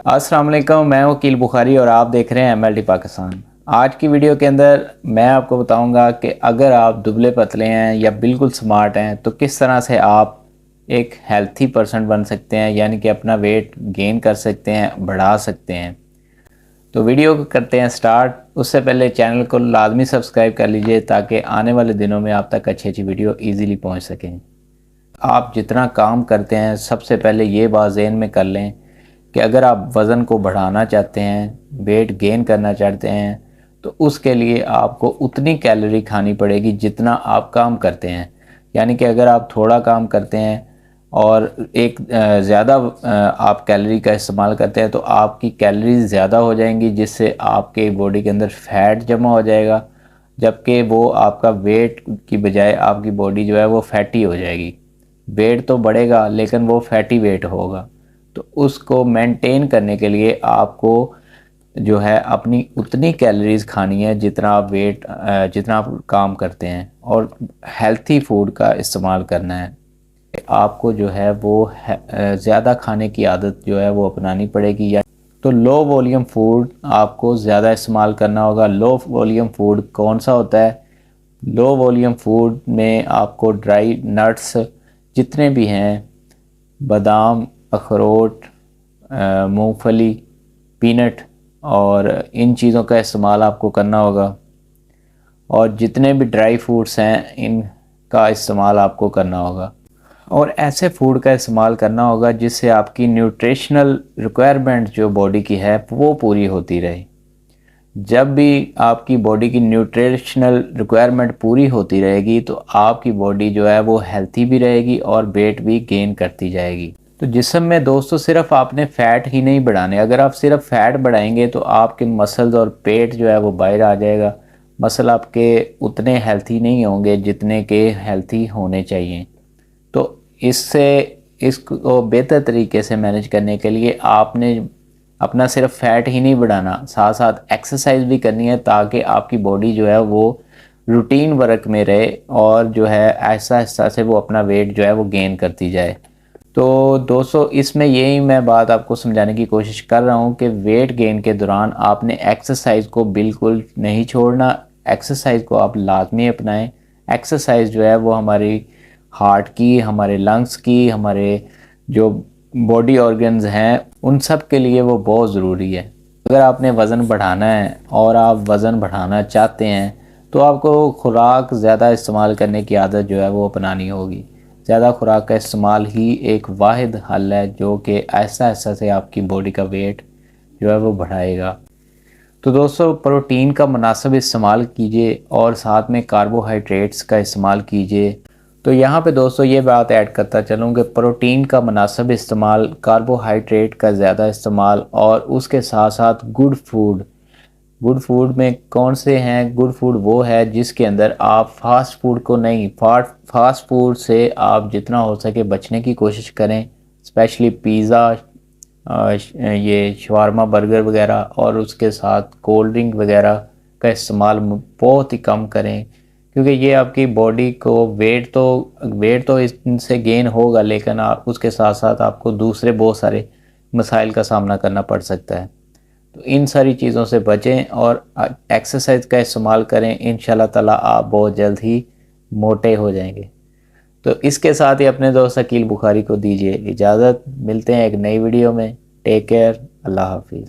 अस्सलाम वालेकुम, मैं वकील बुखारी और आप देख रहे हैं MLT पाकिस्तान। आज की वीडियो के अंदर मैं आपको बताऊंगा कि अगर आप दुबले पतले हैं या बिल्कुल स्मार्ट हैं तो किस तरह से आप एक हेल्थी पर्सन बन सकते हैं, यानी कि अपना वेट गेन कर सकते हैं, बढ़ा सकते हैं। तो वीडियो को करते हैं स्टार्ट। उससे पहले चैनल को लाजमी सब्सक्राइब कर लीजिए ताकि आने वाले दिनों में आप तक अच्छी अच्छी वीडियो ईज़िली पहुँच सकें। आप जितना काम करते हैं सबसे पहले ये बात ज़हन में कर लें कि अगर आप वज़न को बढ़ाना चाहते हैं, वेट गेन करना चाहते हैं, तो उसके लिए आपको उतनी कैलोरी खानी पड़ेगी जितना आप काम करते हैं। यानी कि अगर आप थोड़ा काम करते हैं और एक ज़्यादा आप कैलोरी का इस्तेमाल करते हैं तो आपकी कैलोरीज ज़्यादा हो जाएंगी, जिससे आपके बॉडी के अंदर फ़ैट जमा हो जाएगा, जबकि वो आपका वेट की बजाय आपकी बॉडी जो है वो फैटी हो जाएगी। वेट तो बढ़ेगा लेकिन वो फैटी वेट होगा। तो उसको मेंटेन करने के लिए आपको जो है अपनी उतनी कैलोरीज खानी है जितना आप काम करते हैं, और हेल्थी फूड का इस्तेमाल करना है। आपको जो है वो ज़्यादा खाने की आदत जो है वो अपनानी पड़ेगी। या तो लो वॉल्यूम फूड आपको ज़्यादा इस्तेमाल करना होगा। लो वॉल्यूम फूड कौन सा होता है? लो वॉल्यूम फूड में आपको ड्राई नट्स जितने भी हैं, बादाम, अखरोट, मूंगफली, पीनट, और इन चीज़ों का इस्तेमाल आपको करना होगा। और जितने भी ड्राई फ्रूट्स हैं इनका इस्तेमाल आपको करना होगा, और ऐसे फूड का इस्तेमाल करना होगा जिससे आपकी न्यूट्रिशनल रिक्वायरमेंट जो बॉडी की है वो पूरी होती रहे। जब भी आपकी बॉडी की न्यूट्रिशनल रिक्वायरमेंट पूरी होती रहेगी तो आपकी बॉडी जो है वो हेल्थी भी रहेगी और वेट भी गेन करती जाएगी। तो जिस्म में दोस्तों सिर्फ आपने फ़ैट ही नहीं बढ़ाने। अगर आप सिर्फ फ़ैट बढ़ाएंगे तो आपके मसल्स और पेट जो है वो बाहर आ जाएगा। मसल आपके उतने हेल्थी नहीं होंगे जितने के हेल्थी होने चाहिए। तो इससे इसको बेहतर तरीके से मैनेज करने के लिए आपने अपना सिर्फ फ़ैट ही नहीं बढ़ाना, साथ साथ एक्सरसाइज भी करनी है ताकि आपकी बॉडी जो है वो रूटीन वर्क में रहे और जो है ऐसा ऐसा से वो अपना वेट जो है वो गेन करती जाए। तो दोस्तों इसमें यही मैं बात आपको समझाने की कोशिश कर रहा हूँ कि वेट गेन के दौरान आपने एक्सरसाइज को बिल्कुल नहीं छोड़ना। एक्सरसाइज को आप लाजमी अपनाएं। एक्सरसाइज जो है वो हमारी हार्ट की, हमारे लंग्स की, हमारे जो बॉडी ऑर्गन्स हैं उन सब के लिए वो बहुत ज़रूरी है। अगर आपने वज़न बढ़ाना है और आप वज़न बढ़ाना चाहते हैं तो आपको खुराक ज़्यादा इस्तेमाल करने की आदत जो है वो अपनानी होगी। ज़्यादा खुराक का इस्तेमाल ही एक वाहिद हल है जो कि ऐसा ऐसा से आपकी बॉडी का वेट जो है वो बढ़ाएगा। तो दोस्तों प्रोटीन का मुनासिब इस्तेमाल कीजिए और साथ में कार्बोहाइड्रेट्स का इस्तेमाल कीजिए। तो यहाँ पे दोस्तों ये बात ऐड करता चलूँ कि प्रोटीन का मुनासिब इस्तेमाल, कार्बोहाइड्रेट का ज़्यादा इस्तेमाल, और उसके साथ साथ गुड फूड में कौन से हैं? गुड फूड वो है जिसके अंदर आप फास्ट फूड को नहीं, फास्ट फूड से आप जितना हो सके बचने की कोशिश करें। स्पेशली पिज़्ज़ा, ये शवारमा, बर्गर वगैरह, और उसके साथ कोल्ड ड्रिंक वगैरह का इस्तेमाल बहुत ही कम करें, क्योंकि ये आपकी बॉडी को वेट तो इनसे गेन होगा लेकिन आप उसके साथ साथ आपको दूसरे बहुत सारे मसाइल का सामना करना पड़ सकता है। तो इन सारी चीज़ों से बचें और एक्सरसाइज का इस्तेमाल करें। इंशाल्लाह ताला आप बहुत जल्द ही मोटे हो जाएंगे। तो इसके साथ ही अपने दोस्त अकील बुखारी को दीजिए इजाज़त। मिलते हैं एक नई वीडियो में। Take care. अल्लाह हाफिज़।